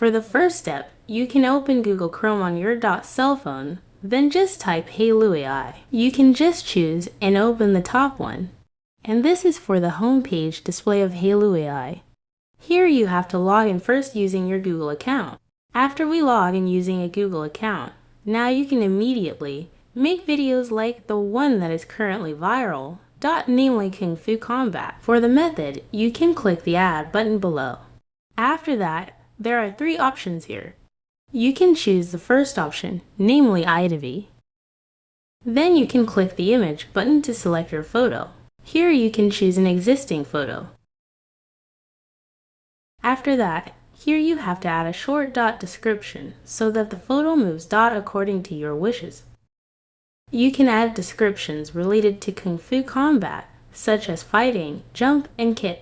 For the first step, you can open Google Chrome on your cell phone, then just type Hello AI. You can just choose and open the top one. And this is for the homepage display of Hello AI. Here you have to log in first using your Google account. After we log in using a Google account, now you can immediately make videos like the one that is currently viral, namely Kungfu Combat. For the method, you can click the add button below. After that, there are 3 options here. You can choose the first option, namely I to V. Then you can click the image button to select your photo. Here you can choose an existing photo. After that, here you have to add a short description so that the photo moves according to your wishes. You can add descriptions related to Kung Fu combat, such as fighting, jump, and kick.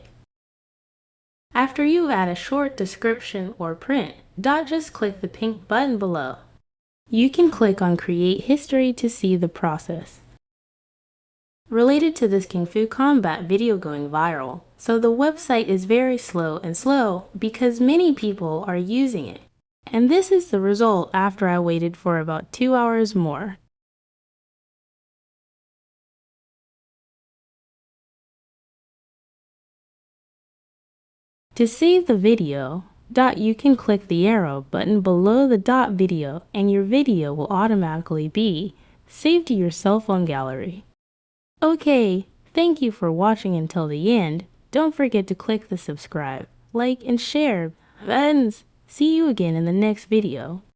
After you add a short description or print, just click the pink button below. You can click on Create History to see the process. Related to this Kung Fu combat video going viral, so the website is very slow because many people are using it. And this is the result after I waited for about 2 hours more. To save the video, you can click the arrow button below the video and your video will automatically be saved to your cell phone gallery. Okay, thank you for watching until the end. Don't forget to click the subscribe, like, and share buttons. See you again in the next video.